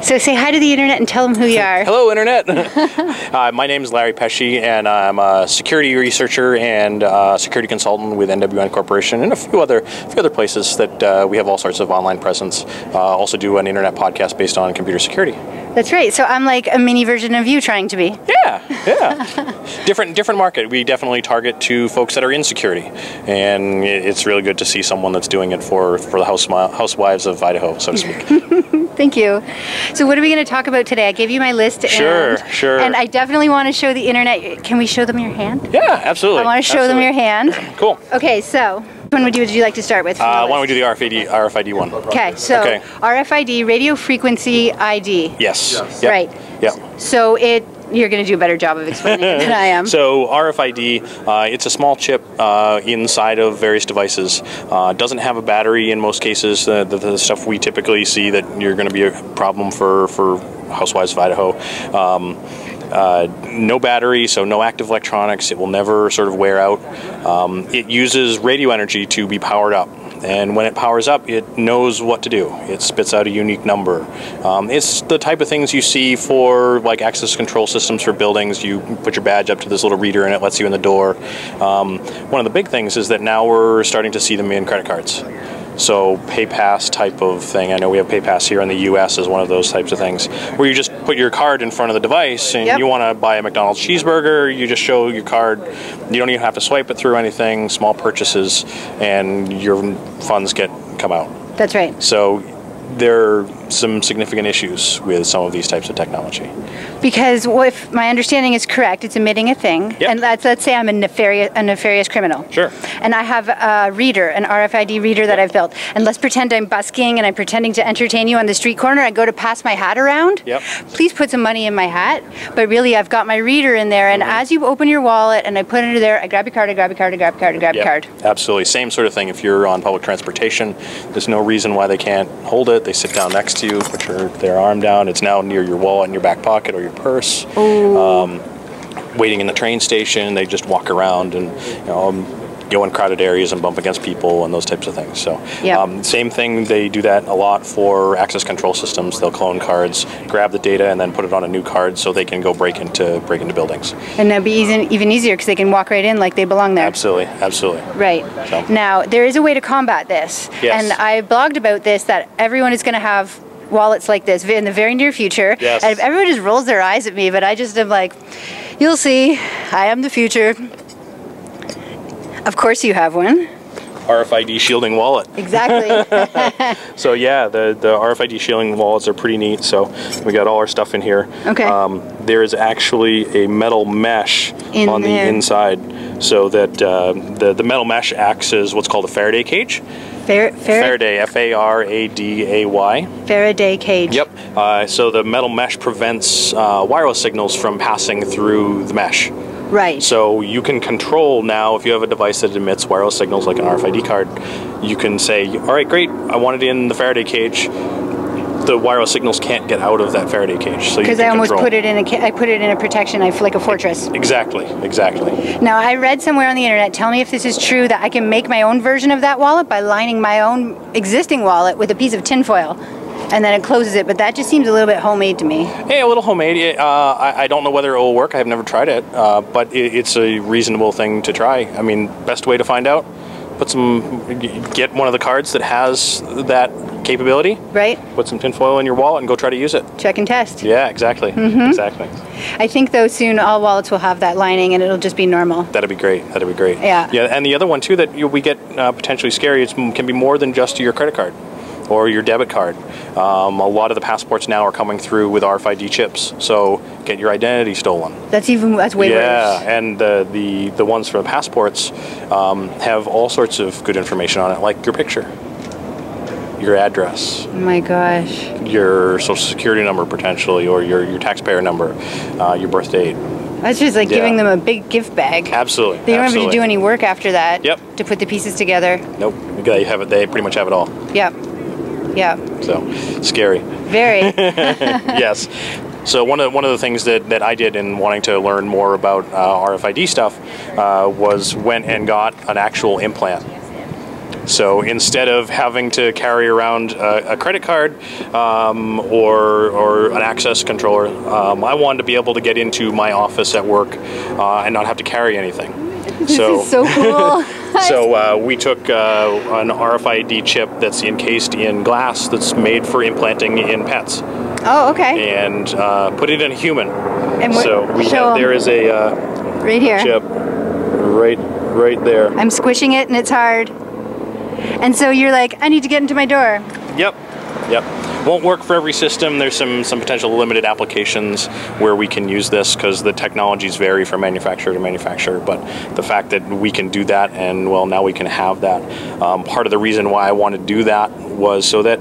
So say hi to the internet and tell them who you are. Hello, internet. My name is Larry Pesce, and I'm a security researcher and security consultant with NWN Corporation and a few other places that we have all sorts of online presence. Also do an internet podcast based on computer security. That's right. So I'm like a mini version of you trying to be. Yeah. different market. We definitely target to folks that are in security, and it's really good to see someone that's doing it for the housewives of Idaho, so to speak. Thank you. So what are we going to talk about today? I gave you my list. Sure. And I definitely want to show the internet. Can we show them your hand? Yeah, absolutely. I want to show them your hand. Cool. Okay, so which one would you like to start with? Why don't we do the RFID one? Okay, so RFID, radio frequency ID. Yes. Yep. Right. Yeah. So you're going to do a better job of explaining it than I am. So RFID, it's a small chip inside of various devices. Doesn't have a battery in most cases. The stuff we typically see that you're going to be a problem for housewives of Idaho. No battery, so no active electronics. It will never sort of wear out. It uses radio energy to be powered up. And when it powers up, it knows what to do. It spits out a unique number. It's the type of things you see for like access control systems for buildings. You put your badge up to this little reader and it lets you in the door. One of the big things is that now we're starting to see them in credit cards. So PayPass type of thing. I know we have PayPass here in the US as one of those types of things where you just put your card in front of the device and you want to buy a McDonald's cheeseburger, you just show your card. You don't even have to swipe it through anything, small purchases, and your funds come out. That's right. So there are some significant issues with some of these types of technology. Because if my understanding is correct, it's emitting a thing, and let's say I'm a nefarious criminal. Sure. And I have a reader, an RFID reader that I've built, and let's pretend I'm busking and I'm pretending to entertain you on the street corner. I go to pass my hat around. Please put some money in my hat, but really I've got my reader in there, and as you open your wallet and I put it under there, I grab your card, I grab your card, I grab your card, I grab your card. Absolutely. Same sort of thing if you're on public transportation. There's no reason why they can't hold it. They sit down next to you, put their arm down. It's now near your wallet in your back pocket or your purse. Waiting in the train station, they just walk around and go in crowded areas and bump against people and those types of things. So same thing, they do that a lot for access control systems. They'll clone cards, grab the data, and then put it on a new card so they can go break into buildings. And that'd be even easier because they can walk right in like they belong there. Absolutely. Right. So. Now, there is a way to combat this. Yes. And I blogged about this, that everyone is going to have wallets like this in the very near future. Yes. And everyone just rolls their eyes at me, but I just am like, you'll see, I am the future. Of course you have one. RFID shielding wallet. Exactly. So yeah, the RFID shielding wallets are pretty neat. So we got all our stuff in here. Okay. There is actually a metal mesh on the inside, so that the metal mesh acts as what's called a Faraday cage. Faraday, F-A-R-A-D-A-Y. Faraday cage. Yep. So the metal mesh prevents wireless signals from passing through the mesh. Right. So you can control now, if you have a device that emits wireless signals like an RFID card, you can say, all right, great, I want it in the Faraday cage. The wireless signals can't get out of that Faraday cage. So because I almost put it in a protection, like a fortress. Exactly. Now I read somewhere on the internet, tell me if this is true, that I can make my own version of that wallet by lining my own existing wallet with a piece of tinfoil. And then it closes it, but that just seems a little bit homemade to me. Yeah, a little homemade. I don't know whether it will work. I've never tried it, but it's a reasonable thing to try. I mean, best way to find out, get one of the cards that has that capability. Right. Put some tinfoil in your wallet and go try to use it. Check and test. Yeah, exactly. Exactly. I think though soon all wallets will have that lining and it'll just be normal. That'd be great. Yeah. Yeah, and the other one too that we get potentially scary, it can be more than just your credit card or your debit card. A lot of the passports now are coming through with RFID chips, so get your identity stolen. That's way worse. Yeah, and the ones for the passports have all sorts of good information on it, like your picture, your address. Oh my gosh. Your social security number potentially, or your taxpayer number, your birth date. That's just like giving them a big gift bag. Absolutely. They don't have to do any work after that. Yep. To put the pieces together. Nope. They pretty much have it all. Yep. Yeah. So, scary. Very. Yes. So one of the things that I did in wanting to learn more about RFID stuff was went and got an actual implant. So instead of having to carry around a credit card or an access controller, I wanted to be able to get into my office at work and not have to carry anything. This is so cool. So we took an RFID chip that's encased in glass that's made for implanting in pets. Oh, okay. And put it in a human. And so there is a right here chip right there. I'm squishing it and it's hard. And so you're like, I need to get into my door. Yep. Won't work for every system. There's some potential limited applications where we can use this because the technologies vary from manufacturer to manufacturer. But the fact that we can do that, and well, now we can have that. Part of the reason why I wanted to do that was so that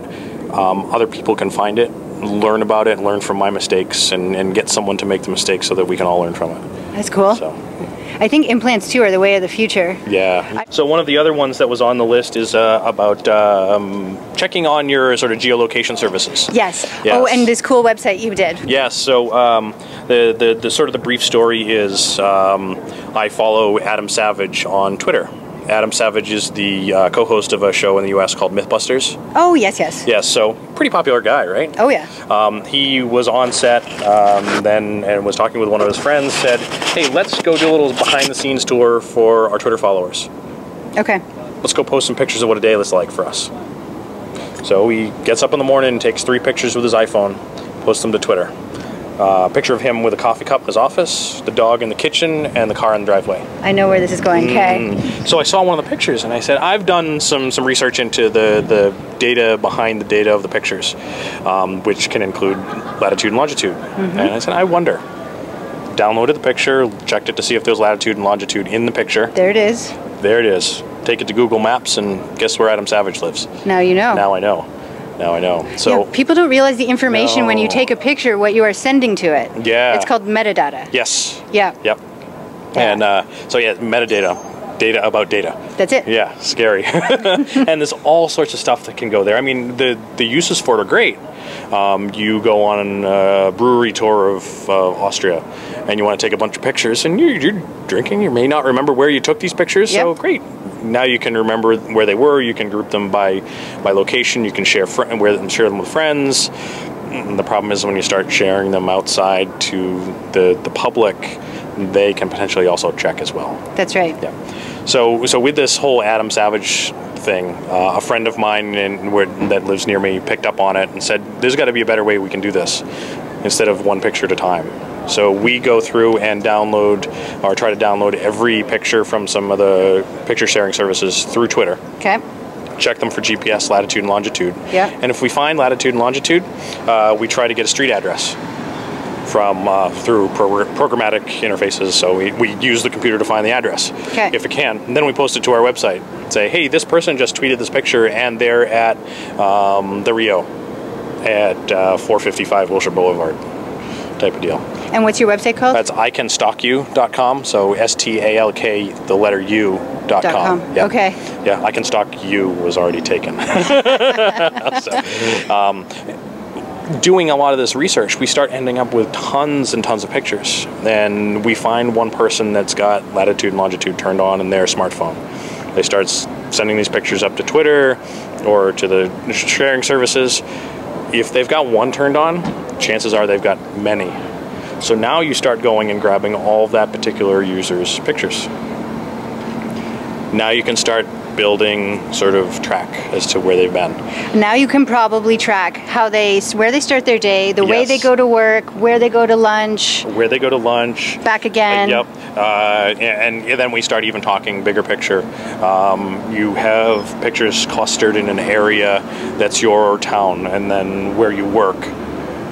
other people can find it, learn about it, and learn from my mistakes, and get someone to make the mistakes so that we can all learn from it. That's cool. So. I think implants too are the way of the future. Yeah. So one of the other ones that was on the list is about checking on your sort of geolocation services. Yes. Oh, and this cool website you did. Yes. So the sort of the brief story is I follow Adam Savage on Twitter. Adam Savage is the co-host of a show in the U.S. called Mythbusters. Oh, yes. Yes, so pretty popular guy, right? Oh, yeah. He was on set then and was talking with one of his friends, said, hey, let's go do a little behind-the-scenes tour for our Twitter followers. Okay. Let's go post some pictures of what a day looks like for us. So he gets up in the morning and takes 3 pictures with his iPhone, posts them to Twitter. Picture of him with a coffee cup in his office, the dog in the kitchen, and the car in the driveway. I know where this is going, okay. So I saw one of the pictures and I said, I've done some research into the data behind the data of the pictures, which can include latitude and longitude. And I said, I wonder. Downloaded the picture, checked it to see if there's latitude and longitude in the picture. There it is. There it is. Take it to Google Maps and guess where Adam Savage lives. Now you know. Now I know. So yeah, people don't realize the information when you take a picture, what you are sending to it. Yeah. It's called metadata. Yes. Yeah. Yep. And so yeah, metadata. Data about data. That's it. Yeah, scary. And there's all sorts of stuff that can go there. I mean, the uses for it are great. You go on a brewery tour of Austria, and you want to take a bunch of pictures, and you're drinking. You may not remember where you took these pictures, so great. Now you can remember where they were. You can group them by location. You can share them with friends. And the problem is when you start sharing them outside to the public, they can potentially also check as well. That's right. Yeah. So with this whole Adam Savage thing, a friend of mine that lives near me picked up on it and said, there's got to be a better way we can do this instead of one picture at a time. So we go through and try to download every picture from some of the picture sharing services through Twitter. Okay. Check them for GPS, latitude, and longitude. Yeah. And if we find latitude and longitude, we try to get a street address from through programmatic interfaces. So we use the computer to find the address, if it can. And then we post it to our website. Say, hey, this person just tweeted this picture, and they're at the Rio at 455 Wilshire Boulevard, type of deal. And what's your website called? That's icanstalkyou.com. So STALK, the letter U.com. Yeah. Okay. Yeah, I Can Stalk You was already taken. Doing a lot of this research, we start ending up with tons and tons of pictures. And we find one person that's got latitude and longitude turned on in their smartphone. They start sending these pictures up to Twitter or to the sharing services. If they've got one turned on, chances are they've got many. So now you start going and grabbing all of that particular user's pictures. Now you can start building sort of track as to where they've been. Now you can probably track where they start their day, the way they go to work, where they go to lunch. Back again. Yep. And then we start even talking bigger picture. You have pictures clustered in an area that's your town and then where you work.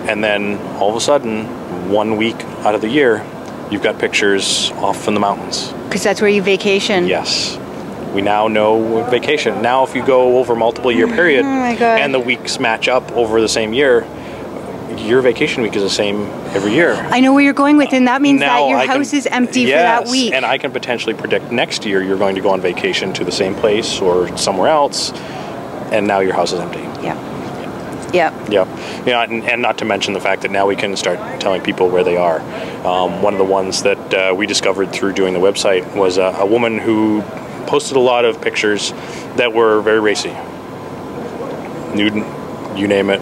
And then all of a sudden, 1 week out of the year, you've got pictures off in the mountains. Because that's where you vacation. Yes. We now know vacation. Now if you go over multiple year period and the weeks match up over the same year, your vacation week is the same every year. I know where you're going with, and that means that your house is empty for that week. And I can potentially predict next year you're going to go on vacation to the same place or somewhere else, and now your house is empty. Yeah. Yep. Yep. Yeah, and not to mention the fact that now we can start telling people where they are. One of the ones that we discovered through doing the website was a woman who posted a lot of pictures that were very racy. Nude, you name it,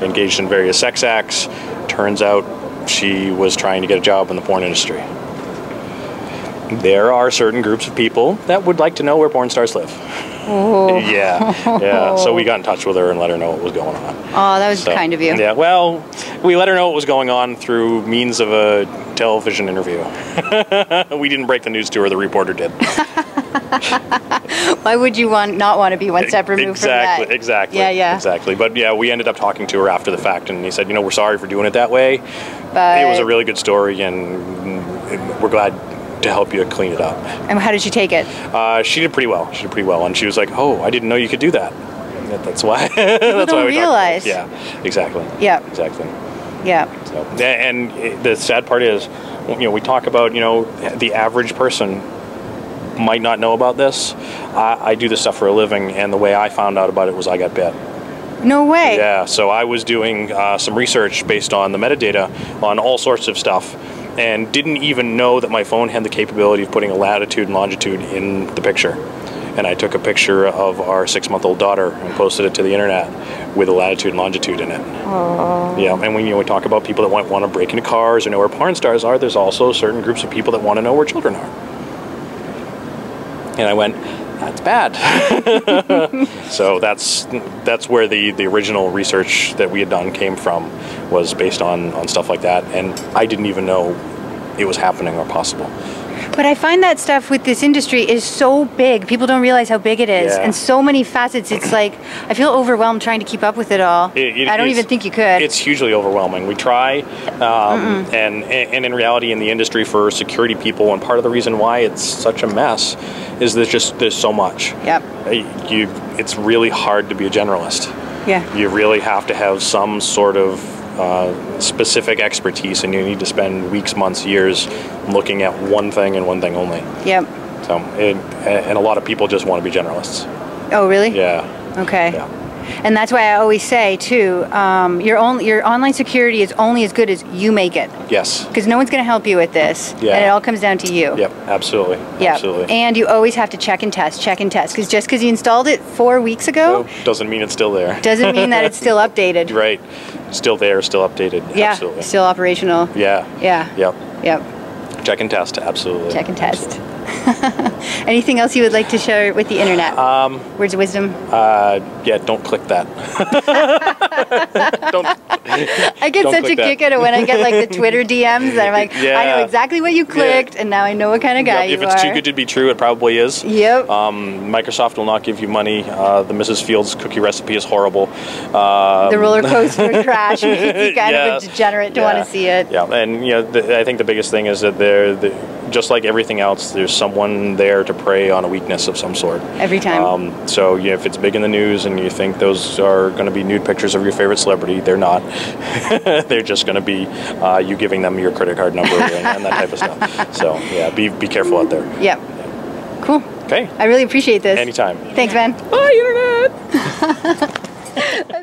engaged in various sex acts. Turns out she was trying to get a job in the porn industry. There are certain groups of people that would like to know where porn stars live. Oh. Yeah. So we got in touch with her and let her know what was going on. Oh, that was kind of you. Yeah, well, we let her know what was going on through means of a television interview. We didn't break the news to her, the reporter did. Why would you not want to be one step removed from that? Exactly. Yeah. Exactly. But yeah, we ended up talking to her after the fact, and he said, we're sorry for doing it that way. But it was a really good story, and we're glad to help you clean it up. And how did she take it? She did pretty well. And she was like, "Oh, I didn't know you could do that." That's why. People don't realize. Yeah, exactly. Yeah. Exactly. Yeah. So, and the sad part is, we talk about, the average person might not know about this. I do this stuff for a living, and the way I found out about it was I got bit. No way. Yeah. So I was doing some research based on the metadata on all sorts of stuff, and didn't even know that my phone had the capability of putting a latitude and longitude in the picture. And I took a picture of our 6-month-old daughter and posted it to the internet with a latitude and longitude in it. Aww. Yeah, and when we talk about people that want to break into cars or know where porn stars are, there's also certain groups of people that want to know where children are. And I went, that's bad. So that's where the original research that we had done came from, was based on stuff like that, and I didn't even know it was happening or possible. But I find that stuff with this industry is so big. People don't realize how big it is, and so many facets. It's like I feel overwhelmed trying to keep up with it all. I don't even think you could. It's hugely overwhelming. We try, and in reality, in the industry for security people, and part of the reason why it's such a mess is there's so much. Yep. It's really hard to be a generalist. Yeah. You really have to have some sort of specific expertise, and you need to spend weeks, months, years looking at one thing and one thing only. Yep. So, and a lot of people just want to be generalists. Oh, really? Yeah. Okay. Yeah. And that's why I always say, too, your online security is only as good as you make it. Yes. Because no one's going to help you with this. Yeah. And it all comes down to you. Yep, absolutely. Yep. Absolutely. And you always have to check and test. Because just because you installed it 4 weeks ago... doesn't mean it's still there. Doesn't mean that it's still updated. Right. Still there, still updated. Yeah. Absolutely. Still operational. Yeah. Yeah. Yep. Yep. Check and test, absolutely. Check and test. Anything else you would like to share with the internet? Words of wisdom? Yeah, don't click that. I get such a kick out of when I get like the Twitter DMs and I'm like, I know exactly what you clicked, and now I know what kind of guy you are. If it's too good to be true, it probably is. Yep. Microsoft will not give you money. The Mrs. Fields cookie recipe is horrible. The roller coaster crash makes you kind of a degenerate to want to see it. Yeah, and I think the biggest thing is that just like everything else, there's someone there to prey on a weakness of some sort. Every time. So if it's big in the news and you think those are going to be nude pictures of your favorite celebrity, they're not. They're just going to be you giving them your credit card number and that type of stuff. So yeah, be careful out there. Yep. Cool. Okay. I really appreciate this. Anytime. Thanks, man. Bye, Internet.